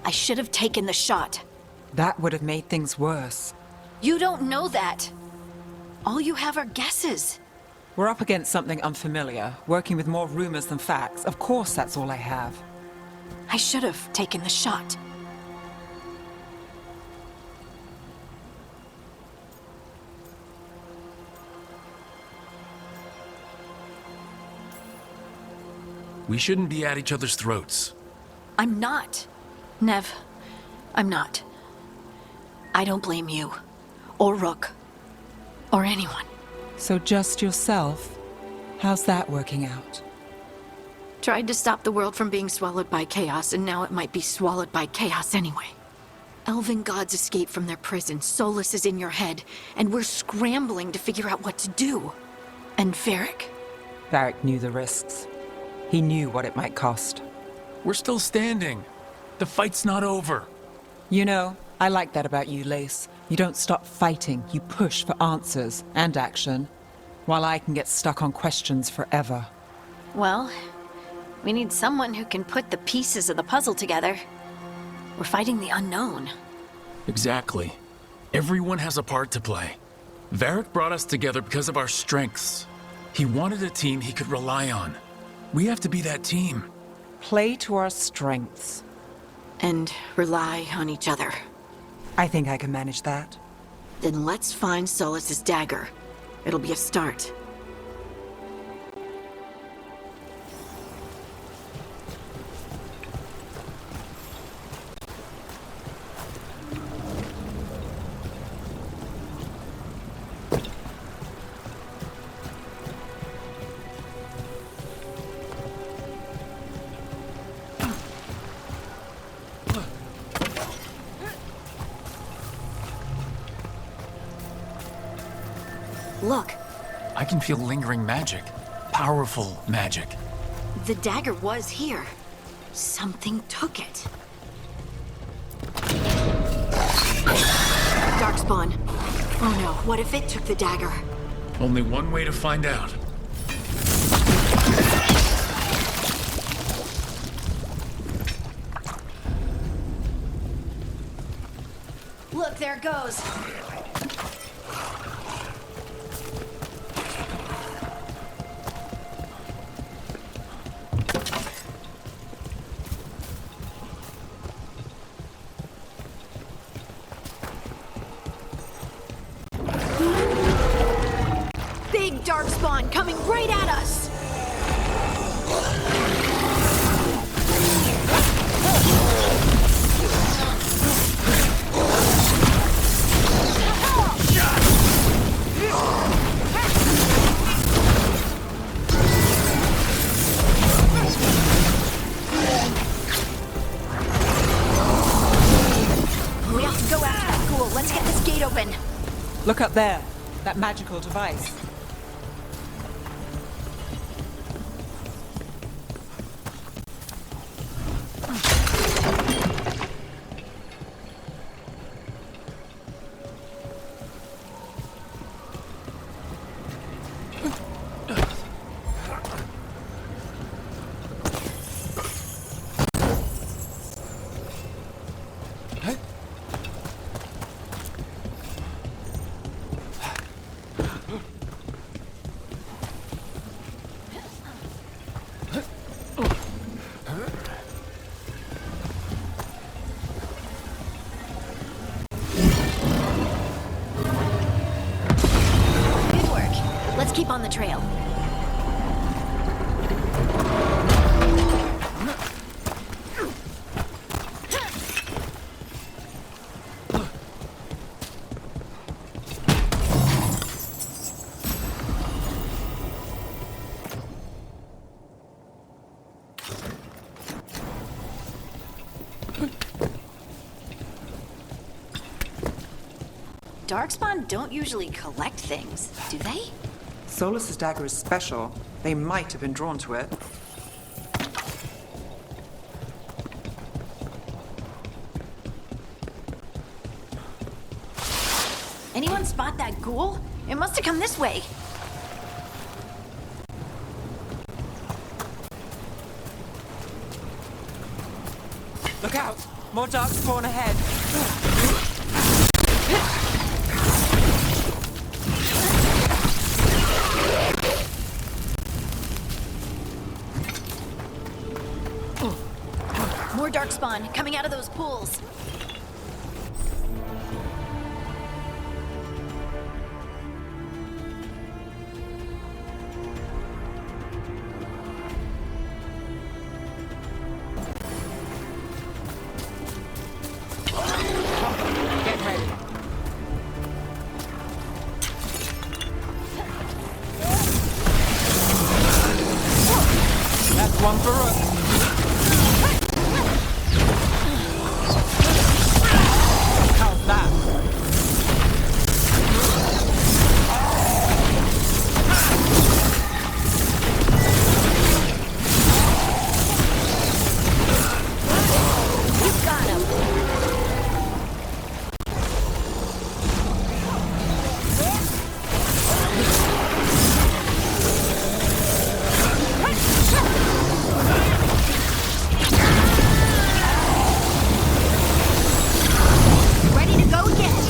I should have taken the shot. That would have made things worse. You don't know that. All you have are guesses. We're up against something unfamiliar, working with more rumors than facts. Of course that's all I have. I should have taken the shot. We shouldn't be at each other's throats. I'm not. Nev, I'm not. I don't blame you. Or Rook. Or anyone. So just yourself? How's that working out? Tried to stop the world from being swallowed by chaos, and now it might be swallowed by chaos anyway. Elven gods escaped from their prison, Solas is in your head, and we're scrambling to figure out what to do. And Varric? Varric knew the risks. He knew what it might cost. We're still standing. The fight's not over. You know, I like that about you, Lace. You don't stop fighting, you push for answers and action, while I can get stuck on questions forever. Well, we need someone who can put the pieces of the puzzle together. We're fighting the unknown. Exactly. Everyone has a part to play. Varric brought us together because of our strengths. He wanted a team he could rely on. We have to be that team. Play to our strengths. And rely on each other. I think I can manage that. Then let's find Solas' dagger. It'll be a start. Look, I can feel lingering magic. Powerful magic. the dagger was here. Something took it. Darkspawn. Oh no, what if it took the dagger? Only one way to find out. Look, there it goes. Big Darkspawn coming right at us! We have to go after that ghoul. Let's get this gate open. Look up there. That magical device. Good work. Let's keep on the trail. Darkspawn don't usually collect things, do they? Solas' dagger is special. They might have been drawn to it. Anyone spot that ghoul? It must have come this way. Look out! More dark spawn ahead. More darkspawn coming out of those pools. Get ready. That's one for Rook. How's that? You got him. Ready to go again.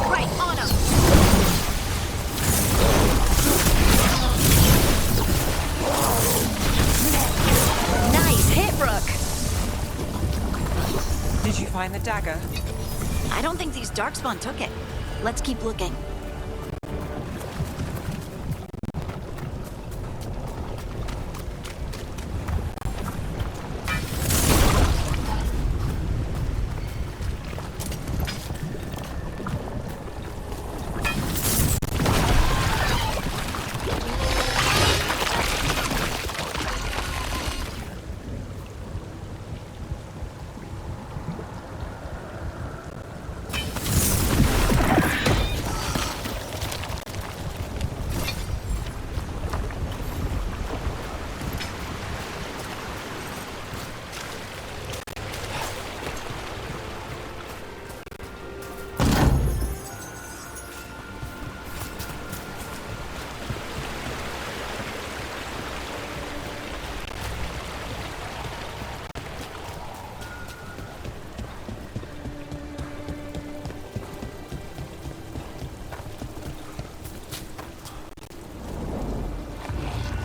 Right on him. Nice hit, Rook. Did you find the dagger? I don't think these darkspawn took it. Let's keep looking.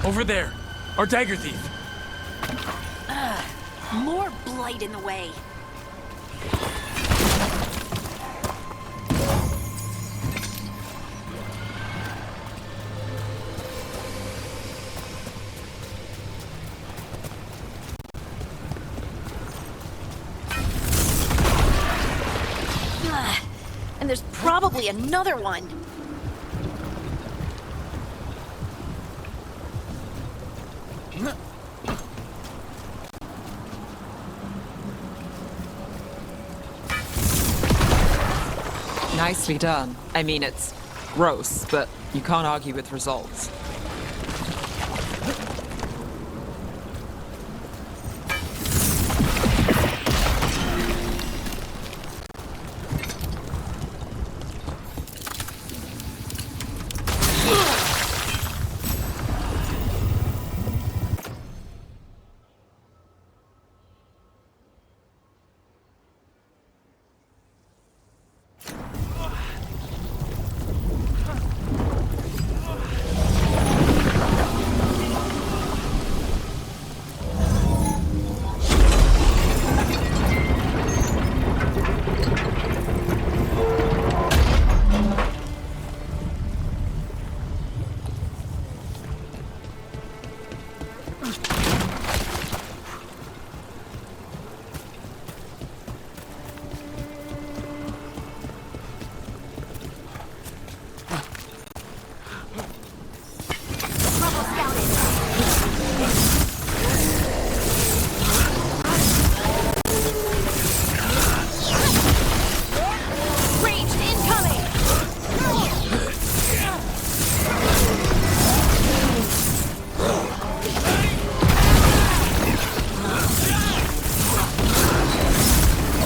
Over there, our dagger thief. More blight in the way. And there's probably another one. Nicely done. I mean, it's gross, but you can't argue with results.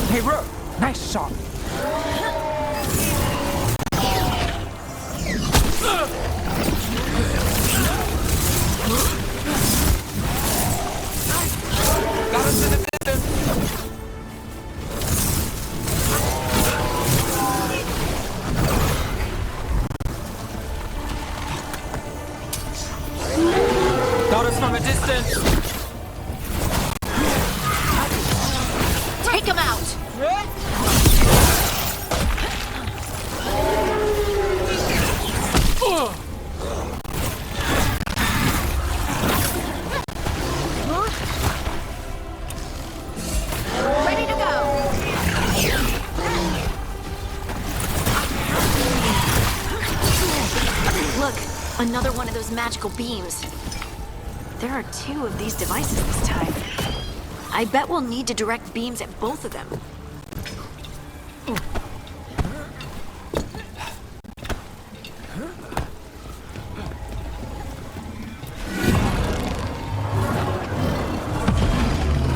Hey, Rook! Nice shot! Take him out! Ready to go! Look, another one of those magical beams. There are 2 of these devices this time. I bet we'll need to direct beams at both of them.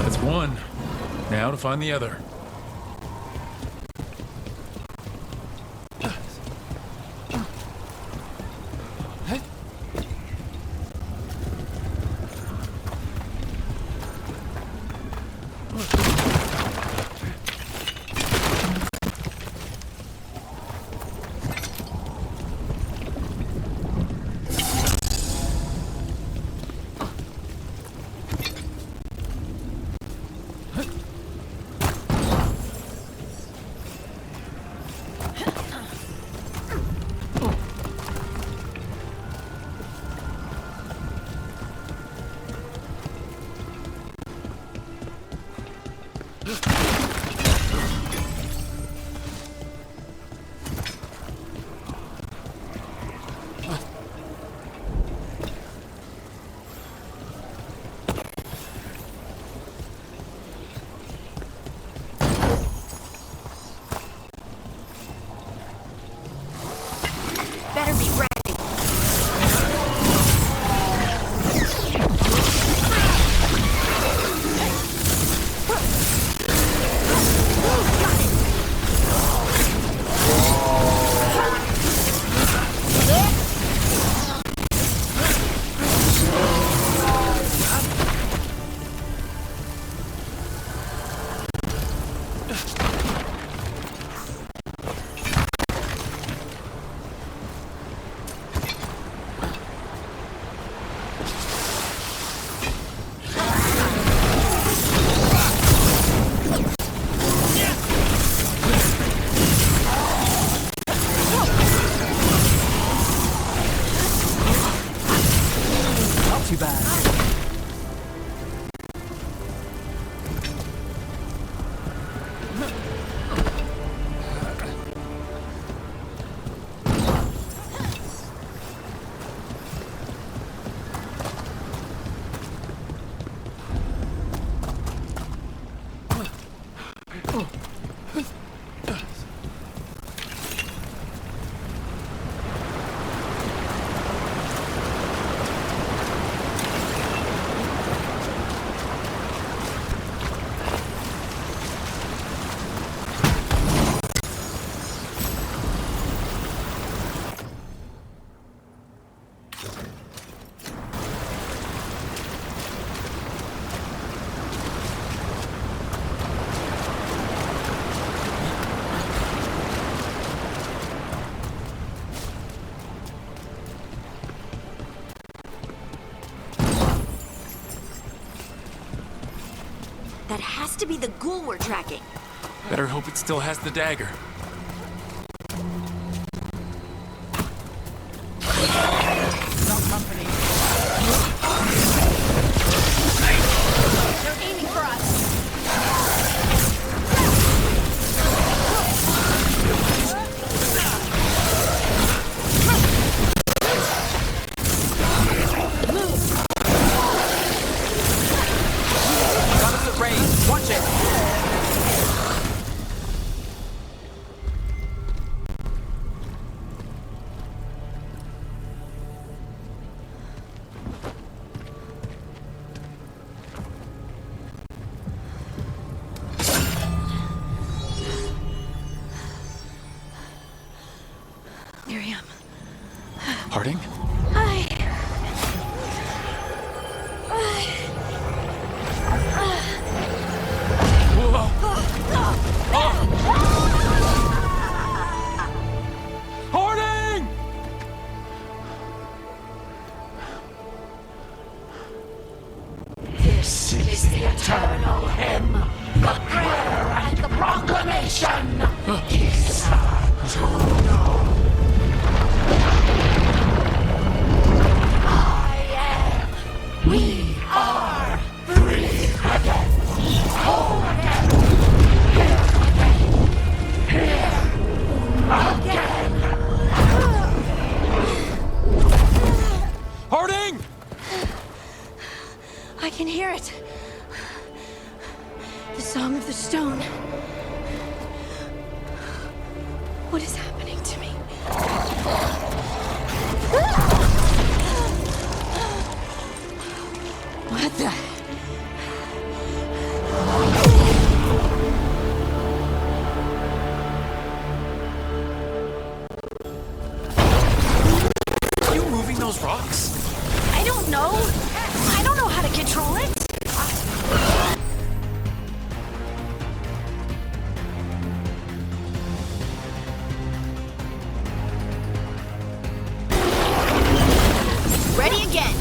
That's one. Now to find the other. Better be ready. Too bad. That has to be the ghoul we're tracking. Better hope it still has the dagger. Not company. They're aiming for us. Got us at range. Watch it. Miriam. Harding? Harding! This is the eternal hymn, the prayer Song of the Stone. What is happening to me? What the? Are you moving those rocks? I don't know. I don't know how to control it. Ready again.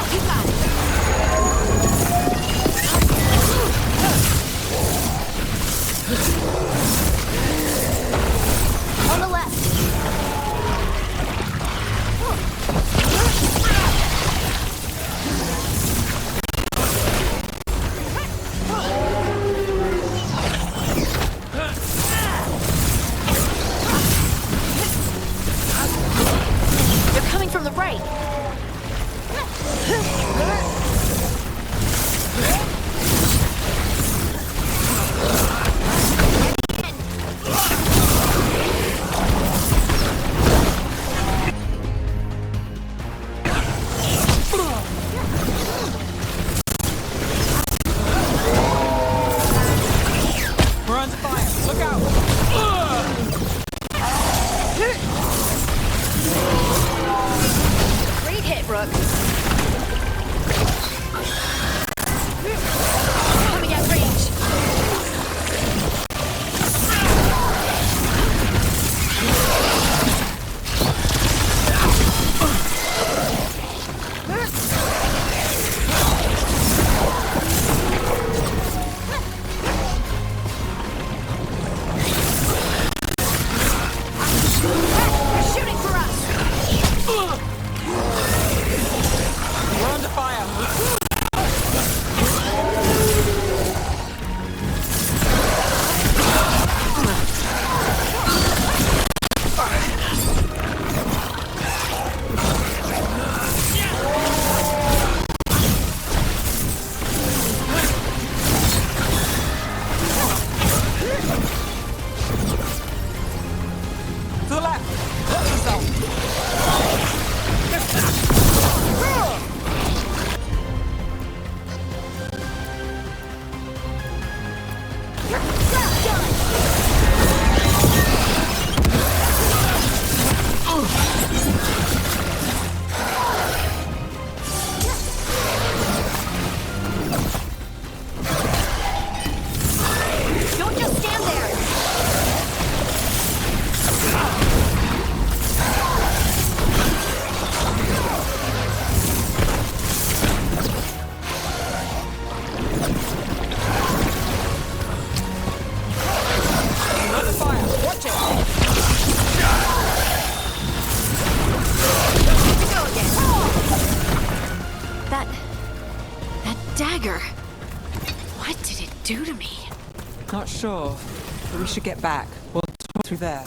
You got it. On the left. They're coming from the right. We're under fire. Look out! Great hit, Rook. Coming at range. They're shooting for us. We're under fire. To the left. Watch yourself. Don't just stand there. Under fire. Watch it. Go again. That dagger. What did it do to me? Not sure, but we should get back. We'll talk through there.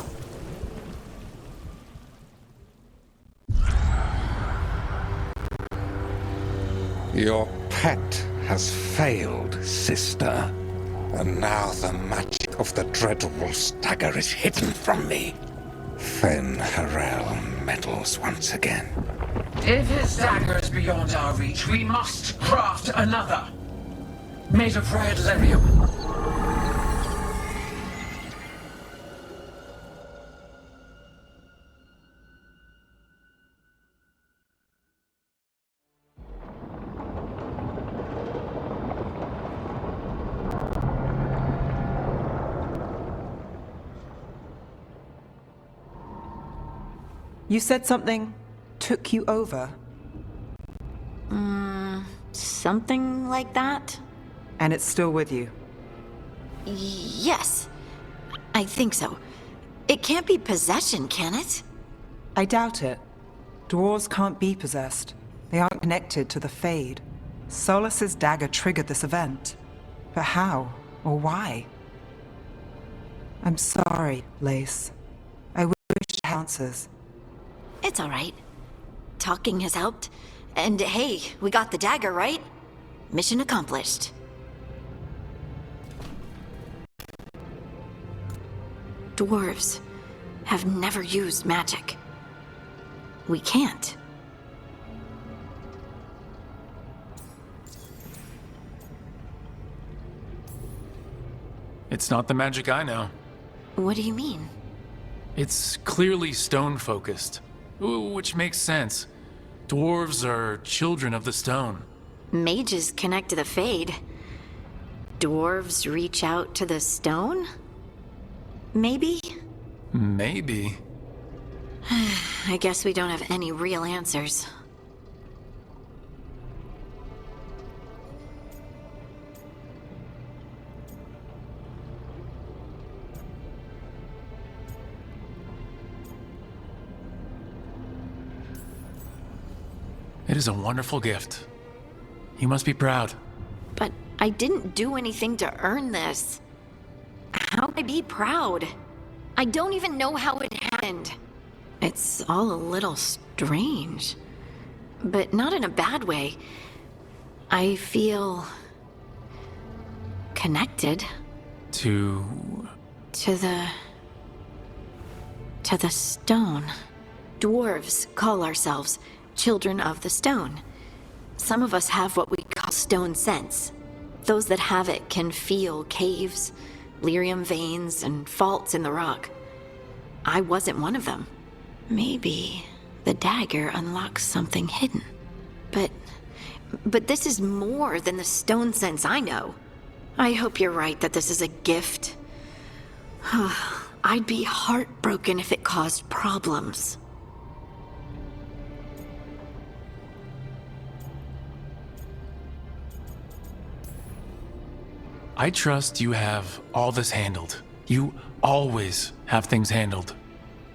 Your pet has failed, sister. And now the magic of the Dreadwolf's dagger is hidden from me. Fen Harel meddles once again. If his dagger is beyond our reach, we must craft another. Made of red lyrium. You said something took you over, Something like that? and it's still with you. Yes. I think so. It can't be possession, can it? I doubt it. Dwarves can't be possessed. They aren't connected to the Fade. Solas's dagger triggered this event. But how? or why. I'm sorry, Lace. I wish to have answers. It's all right. Talking has helped. And hey, we got the dagger, right? Mission accomplished. Dwarves have never used magic. We can't. It's not the magic I know. What do you mean? It's clearly stone-focused, which makes sense. Dwarves are children of the stone. Mages connect to the Fade. Dwarves reach out to the stone? Maybe? Maybe. I guess we don't have any real answers. It is a wonderful gift. You must be proud. But I didn't do anything to earn this. How could I be proud? I don't even know how it happened. It's all a little strange. But not in a bad way. I feel... connected. To To the stone. Dwarves call ourselves children of the stone. Some of us have what we call stone sense. Those that have it can feel caves, lyrium veins, and faults in the rock. I wasn't one of them. Maybe the dagger unlocks something hidden. But this is more than the stone sense I know. I hope you're right that this is a gift. I'd be heartbroken if it caused problems. I trust you have all this handled. You always have things handled.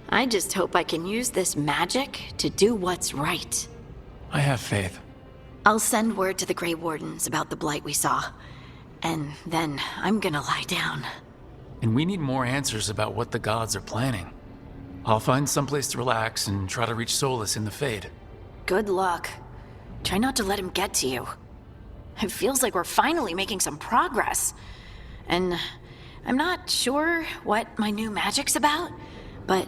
I just hope I can use this magic to do what's right. I have faith. I'll send word to the Grey Wardens about the blight we saw. And then I'm gonna lie down. And we need more answers about what the gods are planning. I'll find someplace to relax and try to reach Solas in the Fade. Good luck. Try not to let him get to you. It feels like we're finally making some progress. And I'm not sure what my new magic's about, but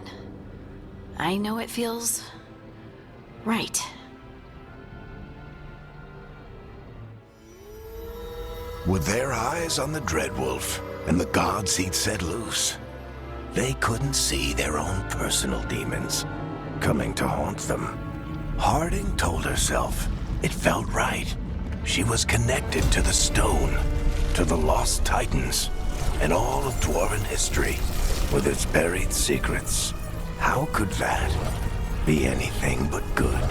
I know it feels right. With their eyes on the Dreadwolf and the gods he'd set loose, they couldn't see their own personal demons coming to haunt them. Harding told herself it felt right. She was connected to the stone, to the lost titans, and all of dwarven history with its buried secrets. How could that be anything but good?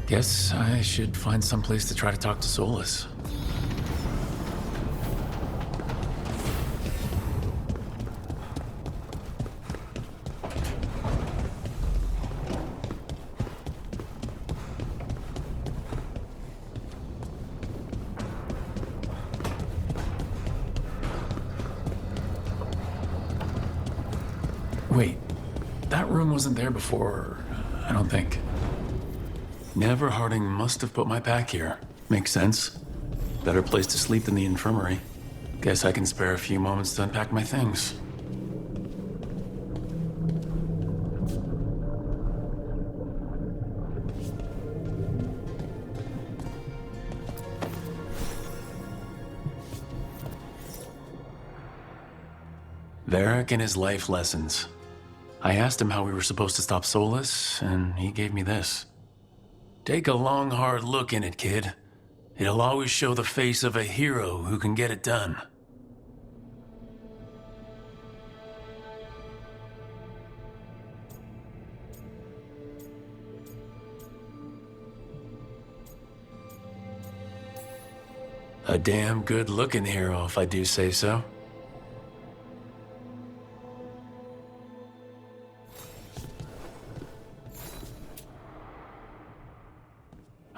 Guess I should find someplace to try to talk to Solas. Wait, that room wasn't there before, I don't think. Never Harding must have put my pack here. Makes sense. Better place to sleep than the infirmary. Guess I can spare a few moments to unpack my things. Varric and his life lessons. I asked him how we were supposed to stop Solas, and he gave me this. Take a long, hard look in it, kid. It'll always show the face of a hero who can get it done. A damn good-looking hero, if I do say so.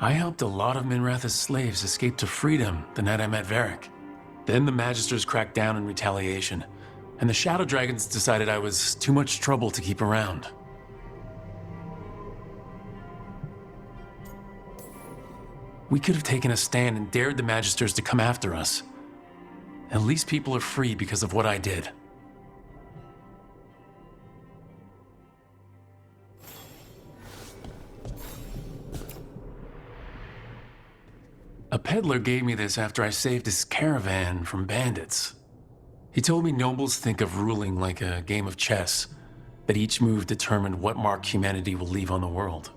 I helped a lot of Minrath's slaves escape to freedom the night I met Varric. Then the Magisters cracked down in retaliation, and the Shadow Dragons decided I was too much trouble to keep around. We could have taken a stand and dared the Magisters to come after us. At least people are free because of what I did. A peddler gave me this after I saved his caravan from bandits. He told me nobles think of ruling like a game of chess, that each move determined what mark humanity will leave on the world.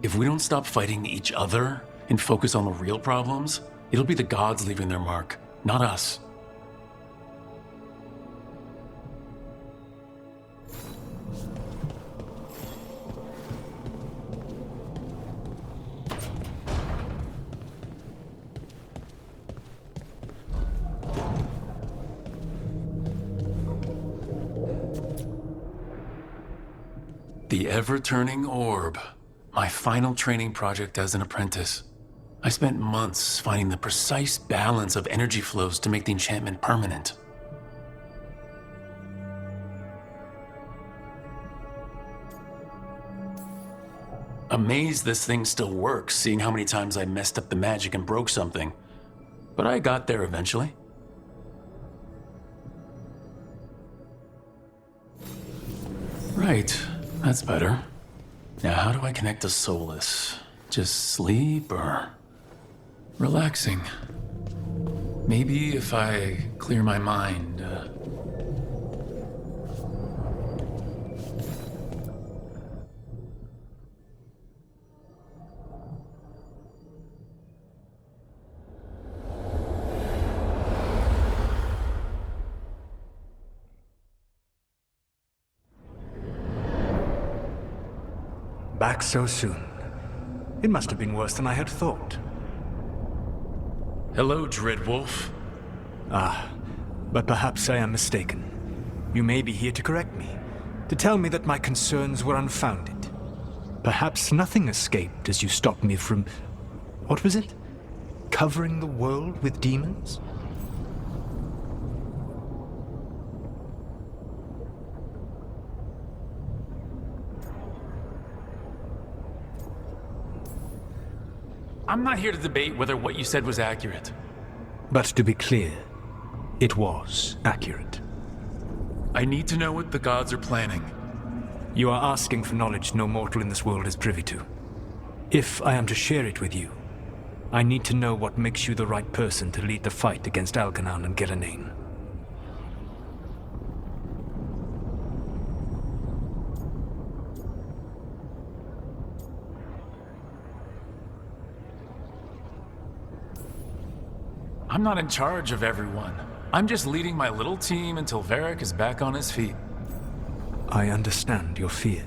If we don't stop fighting each other and focus on the real problems, it'll be the gods leaving their mark, not us. The ever-turning orb. My final training project as an apprentice. I spent months finding the precise balance of energy flows to make the enchantment permanent. Amazed this thing still works, seeing how many times I messed up the magic and broke something. But I got there eventually. Right, that's better. Now how do I connect to Solas? Just sleep or relaxing? Maybe if I clear my mind. Back so soon. It must have been worse than I had thought. Hello, Dreadwolf. Ah, but perhaps I am mistaken. You may be here to correct me, to tell me that my concerns were unfounded. Perhaps nothing escaped as you stopped me from... what was it? Covering the world with demons? I'm not here to debate whether what you said was accurate. But to be clear, it was accurate. I need to know what the gods are planning. You are asking for knowledge no mortal in this world is privy to. If I am to share it with you, I need to know what makes you the right person to lead the fight against Algernon and Gelanane. I'm not in charge of everyone. I'm just leading my little team until Varric is back on his feet. I understand your fear.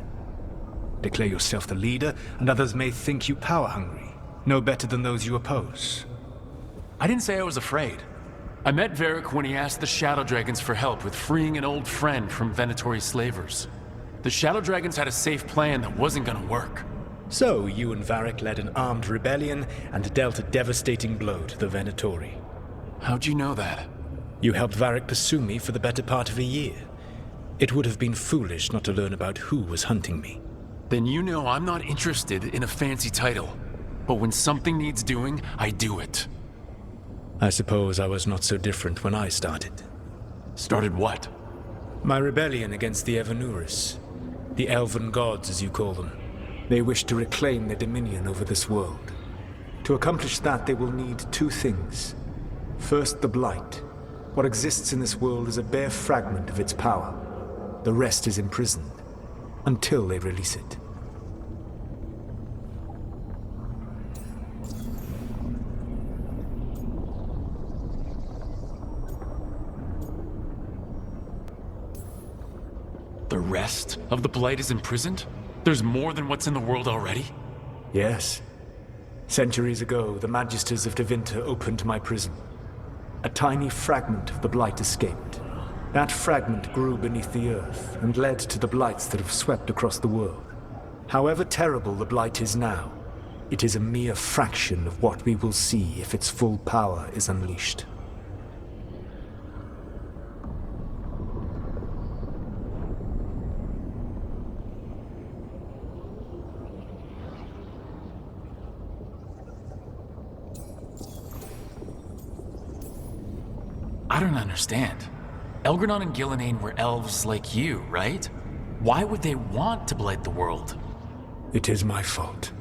Declare yourself the leader, and others may think you power-hungry, no better than those you oppose. I didn't say I was afraid. I met Varric when he asked the Shadow Dragons for help with freeing an old friend from Venatori slavers. The Shadow Dragons had a safe plan that wasn't gonna work. So, you and Varric led an armed rebellion and dealt a devastating blow to the Venatori. How'd you know that? You helped Varric pursue me for the better part of a year. It would have been foolish not to learn about who was hunting me. Then you know I'm not interested in a fancy title. But when something needs doing, I do it. I suppose I was not so different when I started. Started what? My rebellion against the Evanuris. The elven gods, as you call them. They wish to reclaim their dominion over this world. To accomplish that, they will need two things. First, the Blight. What exists in this world is a bare fragment of its power. The rest is imprisoned, until they release it. rest of the Blight is imprisoned? There's more than what's in the world already? Yes. Centuries ago, the Magisters of Tevinter opened my prison. A tiny fragment of the Blight escaped. That fragment grew beneath the earth and led to the Blights that have swept across the world. However terrible the Blight is now, it is a mere fraction of what we will see if its full power is unleashed. I don't understand. Elgranon and Gillenane were elves like you, right? Why would they want to blight the world? It is my fault.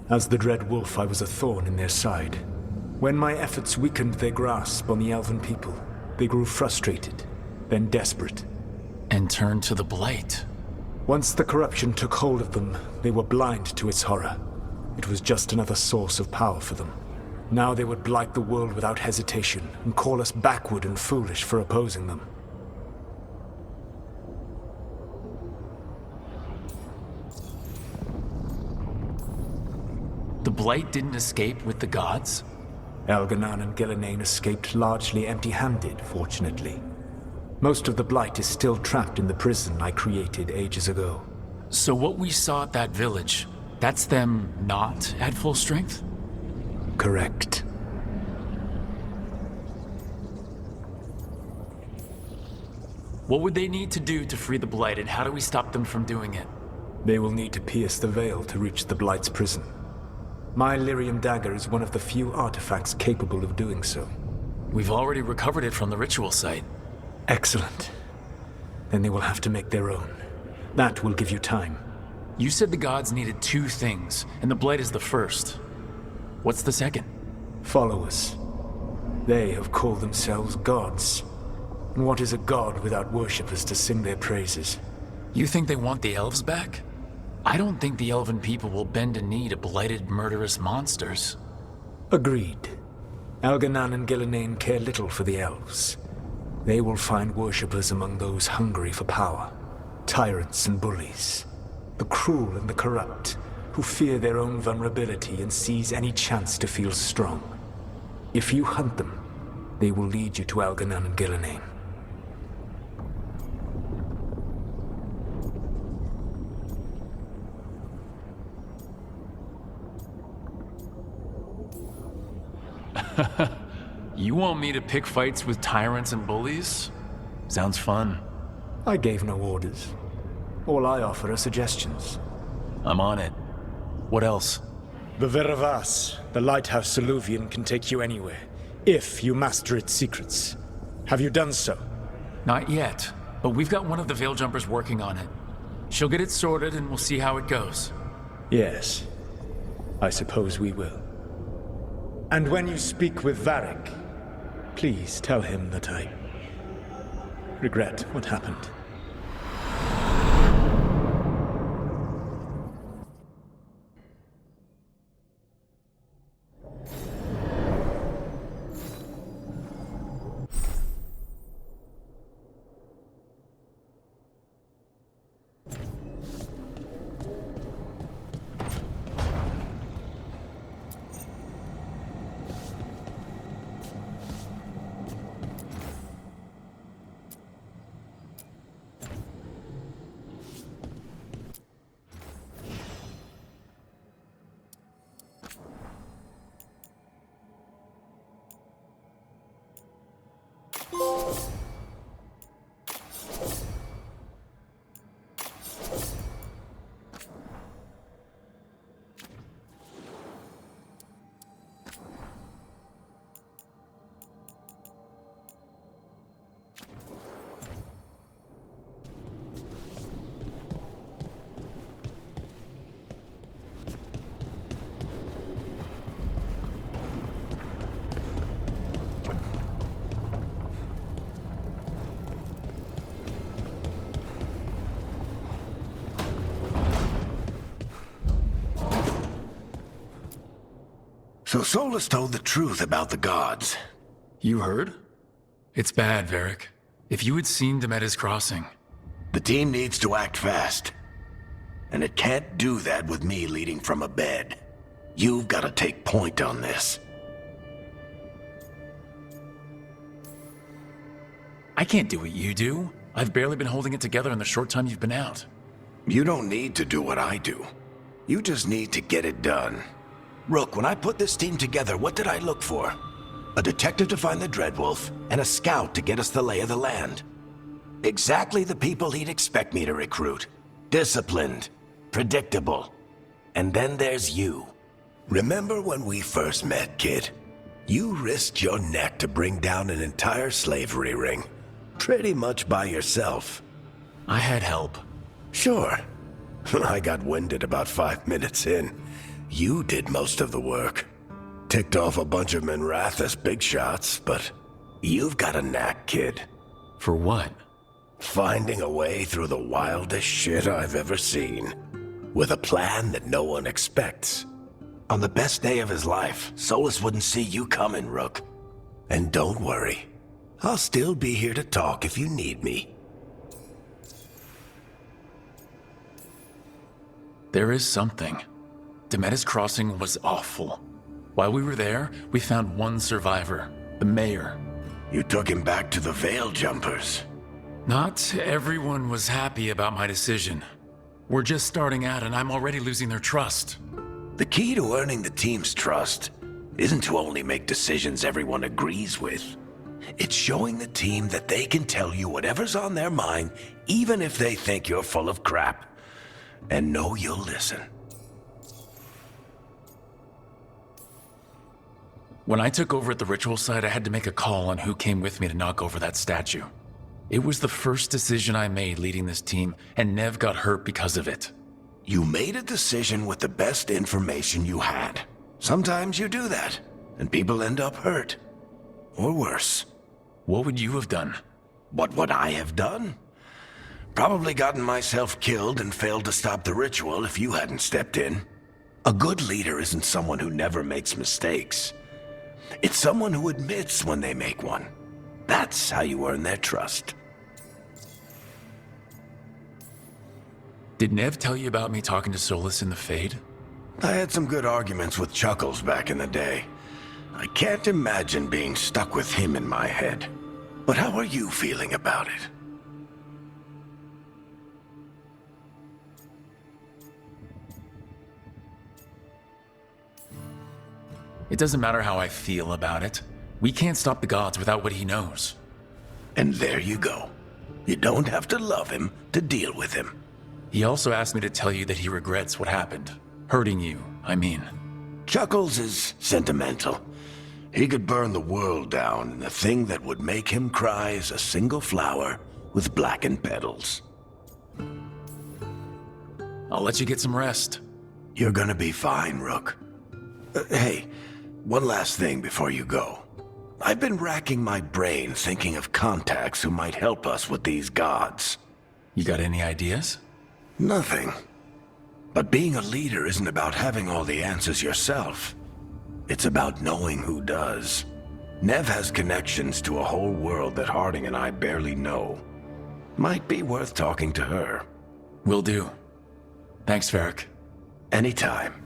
As the Dread Wolf, I was a thorn in their side. When my efforts weakened their grasp on the elven people, they grew frustrated, then desperate. And turned to the Blight. Once the corruption took hold of them, they were blind to its horror. It was just another source of power for them. Now they would blight the world without hesitation and call us backward and foolish for opposing them. The Blight didn't escape with the gods? Elganon and Gillenane escaped largely empty-handed, fortunately. Most of the Blight is still trapped in the prison I created ages ago. So what we saw at that village, that's them not at full strength? Correct. What would they need to do to free the Blight, and how do we stop them from doing it? They will need to pierce the veil to reach the Blight's prison. My lyrium dagger is one of the few artifacts capable of doing so. We've already recovered it from the ritual site. Excellent. Then they will have to make their own. That will give you time. You said the gods needed two things, and the Blight is the first. What's the second? Followers. They have called themselves gods. And what is a god without worshippers to sing their praises? You think they want the elves back? I don't think the elven people will bend a knee to blighted, murderous monsters. Agreed. Elganon and Gillenane care little for the elves. They will find worshippers among those hungry for power. Tyrants and bullies. The cruel and the corrupt, who fear their own vulnerability and seize any chance to feel strong. If you hunt them, they will lead you to Elganon and Gillenane. You want me to pick fights with tyrants and bullies? Sounds fun. I gave no orders. All I offer are suggestions. I'm on it. What else? The Veravas, the lighthouse Soluvian, can take you anywhere, if you master its secrets. Have you done so? Not yet, but we've got one of the Veil Jumpers working on it. She'll get it sorted and we'll see how it goes. Yes. I suppose we will. And when you speak with Varric, please tell him that I regret what happened. So Solas told the truth about the gods. You heard? It's bad, Varric. If you had seen Demeda's crossing, The team needs to act fast. And it can't do that with me leading from a bed. You've got to take point on this. I can't do what you do. I've barely been holding it together in the short time you've been out. You don't need to do what I do. You just need to get it done. Rook, when I put this team together, what did I look for? A detective to find the Dreadwolf, and a scout to get us the lay of the land. Exactly the people he'd expect me to recruit. Disciplined, predictable. And then there's you. Remember when we first met, kid? You risked your neck to bring down an entire slavery ring. Pretty much by yourself. I had help. Sure. I got winded about 5 minutes in. You did most of the work. Ticked off a bunch of Minrathous big shots, but you've got a knack, kid. For what? Finding a way through the wildest shit I've ever seen. With a plan that no one expects. On the best day of his life, Solas wouldn't see you coming, Rook. And don't worry. I'll still be here to talk if you need me. There is something. Demetis Crossing was awful. While we were there, we found one survivor, the mayor. You took him back to the Veil Jumpers. Not everyone was happy about my decision. We're just starting out and I'm already losing their trust. The key to earning the team's trust isn't to only make decisions everyone agrees with. It's showing the team that they can tell you whatever's on their mind, even if they think you're full of crap. And know you'll listen. When I took over at the ritual site, I had to make a call on who came with me to knock over that statue. It was the first decision I made leading this team, and Nev got hurt because of it. You made a decision with the best information you had. Sometimes you do that, and people end up hurt. Or worse. What would you have done? What would I have done? Probably gotten myself killed and failed to stop the ritual if you hadn't stepped in. A good leader isn't someone who never makes mistakes. It's someone who admits when they make one. That's how you earn their trust. Did Nev tell you about me talking to Solas in the Fade? I had some good arguments with Chuckles back in the day. I can't imagine being stuck with him in my head. But how are you feeling about it? It doesn't matter how I feel about it. We can't stop the gods without what he knows. And there you go. You don't have to love him to deal with him. He also asked me to tell you that he regrets what happened. Hurting you, I mean. Chuckles is sentimental. He could burn the world down, and the thing that would make him cry is a single flower with blackened petals. I'll let you get some rest. You're gonna be fine, Rook. Hey, one last thing before you go. I've been racking my brain thinking of contacts who might help us with these gods. You got any ideas? Nothing. But being a leader isn't about having all the answers yourself. It's about knowing who does. Nev has connections to a whole world that Harding and I barely know. Might be worth talking to her. Will do. Thanks, Varric. Anytime.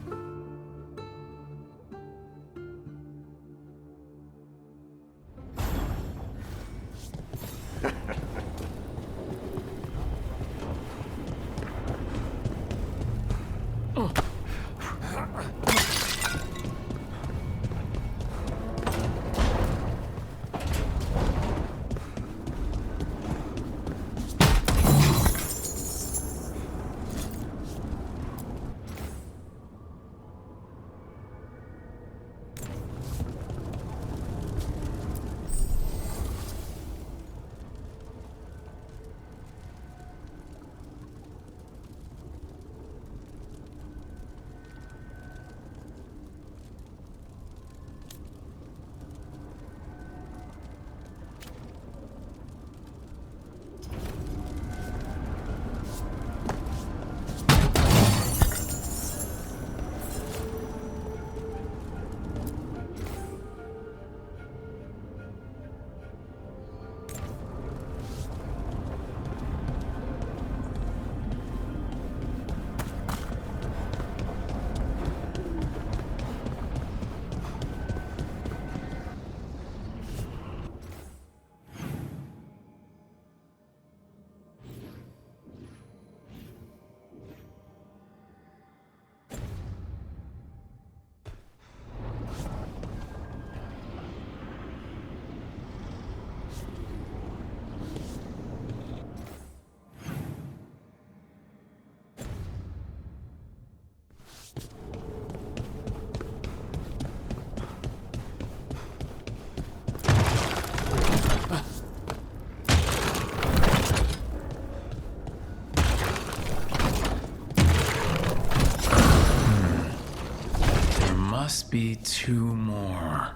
There must be two more.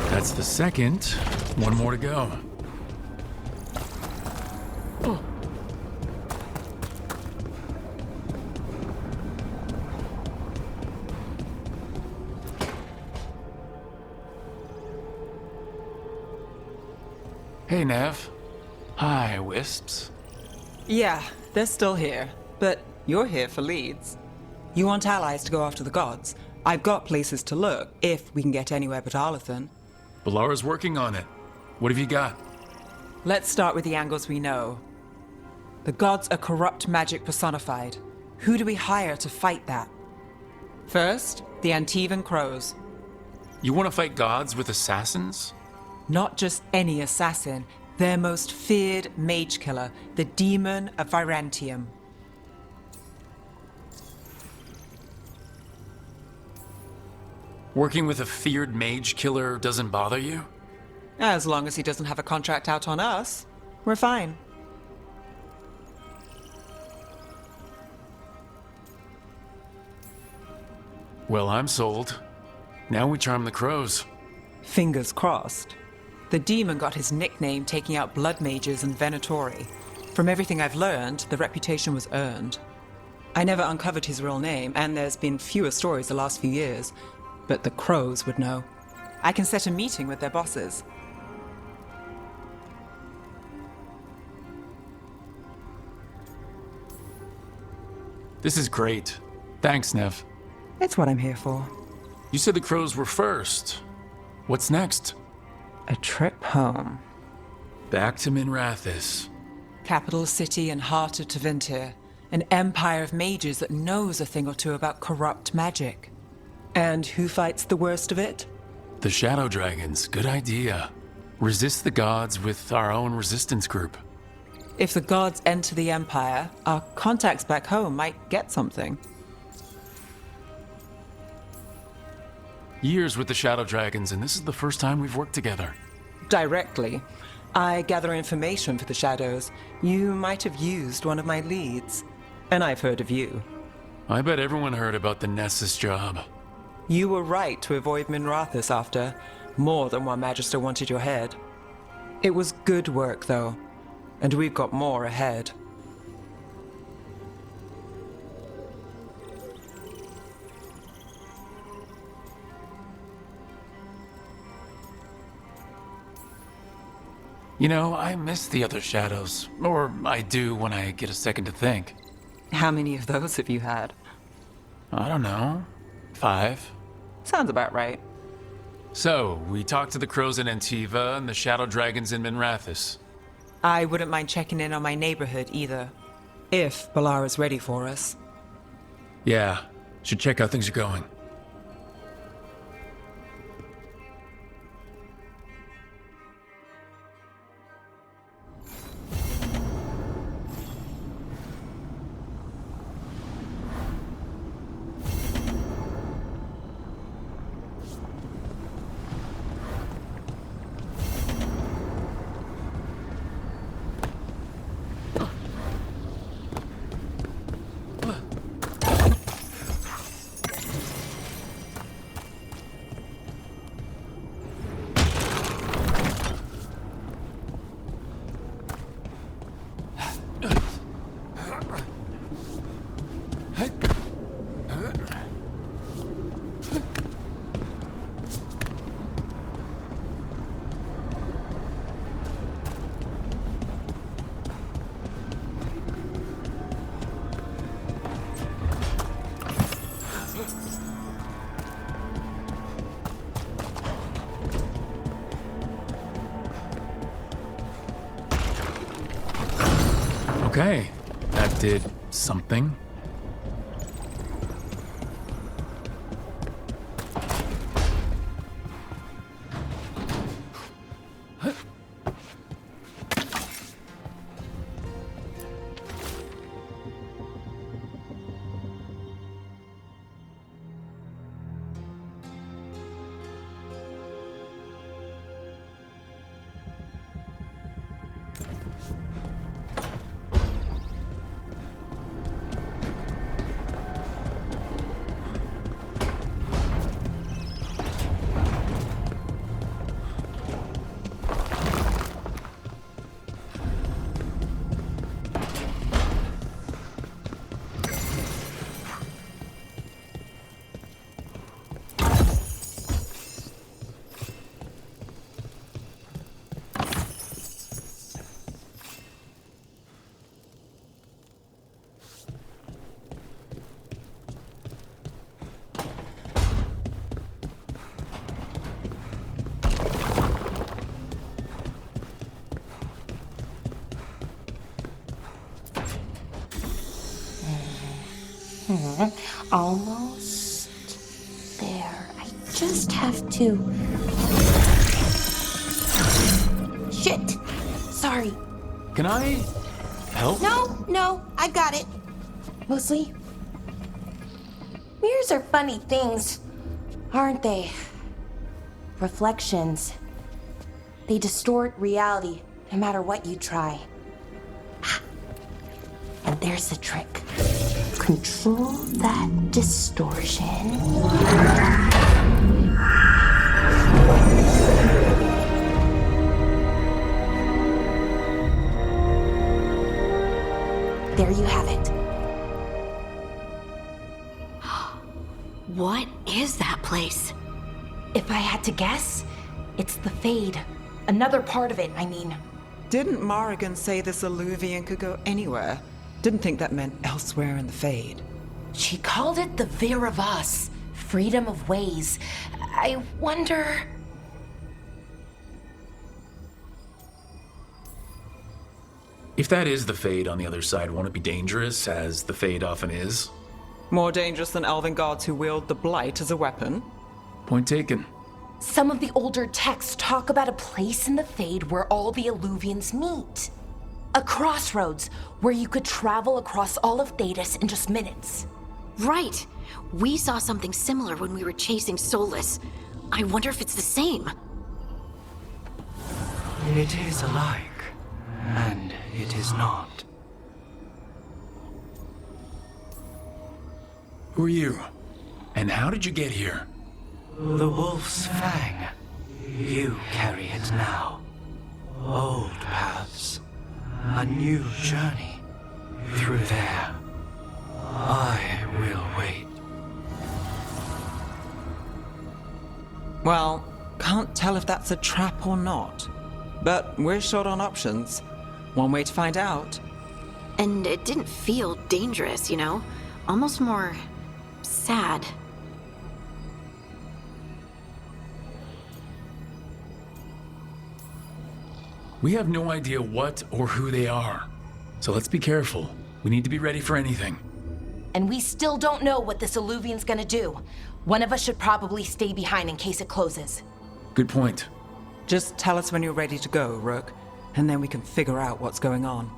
That's the second. One more to go. Hey, Nev. Hi, Wisps. Yeah, they're still here. But you're here for leads. You want allies to go after the gods? I've got places to look, if we can get anywhere but Arlathan. Balara's working on it. What have you got? Let's start with the angles we know. The gods are corrupt magic personified. Who do we hire to fight that? First, the Antivan Crows. You want to fight gods with assassins? Not just any assassin, their most feared mage killer, the Demon of Virantium. Working with a feared mage killer doesn't bother you? As long as he doesn't have a contract out on us, we're fine. Well, I'm sold. Now we charm the crows. Fingers crossed. The demon got his nickname taking out blood mages and Venatori. From everything I've learned, the reputation was earned. I never uncovered his real name, and there's been fewer stories the last few years, but the crows would know. I can set a meeting with their bosses. This is great. Thanks, Nev. It's what I'm here for. You said the crows were first. What's next? A trip home. Back to Minrathis. Capital city and heart of Tevinter. An empire of mages that knows a thing or two about corrupt magic. And who fights the worst of it? The Shadow Dragons. Good idea. Resist the gods with our own resistance group. If the gods enter the empire, our contacts back home might get something. Years with the Shadow Dragons, and this is the first time we've worked together. Directly. I gather information for the Shadows. You might have used one of my leads. And I've heard of you. I bet everyone heard about the Nessus job. You were right to avoid Minrathis after. More than one Magister wanted your head. It was good work, though. And we've got more ahead. You know, I miss the other shadows. Or I do when I get a second to think. How many of those have you had? I don't know. 5. Sounds about right. So, we talked to the crows in Antiva and the shadow dragons in Minrathis. I wouldn't mind checking in on my neighborhood either. If Balara's ready for us. Yeah, should check how things are going. Okay, that did something. Almost there. I just have to... Shit! Sorry. Can I help? No, I got it. Mostly, mirrors are funny things, aren't they? Reflections. They distort reality, no matter what you try. And there's the trick. Control that distortion. There you have it. What is that place? If I had to guess, it's the Fade. Another part of it, I mean. Didn't Morrigan say this Illuvian could go anywhere? Didn't think that meant elsewhere in the Fade. She called it the Vir of Us, freedom of ways. I wonder... If that is the Fade on the other side, won't it be dangerous, as the Fade often is? More dangerous than elven gods who wield the Blight as a weapon? Point taken. Some of the older texts talk about a place in the Fade where all the Illuvians meet. A crossroads where you could travel across all of Thedas in just minutes. Right. We saw something similar when we were chasing Solas. I wonder if it's the same. It is alike, and it is not. Who are you? And how did you get here? The Wolf's Fang. You carry it now. Old paths. A new journey. Through there. I will wait. Well, can't tell if that's a trap or not. But we're short on options. One way to find out. And it didn't feel dangerous, you know? Almost more... sad. We have no idea what or who they are. So let's be careful. We need to be ready for anything. And we still don't know what this Illuvian's gonna do. One of us should probably stay behind in case it closes. Good point. Just tell us when you're ready to go, Rook, and then we can figure out what's going on.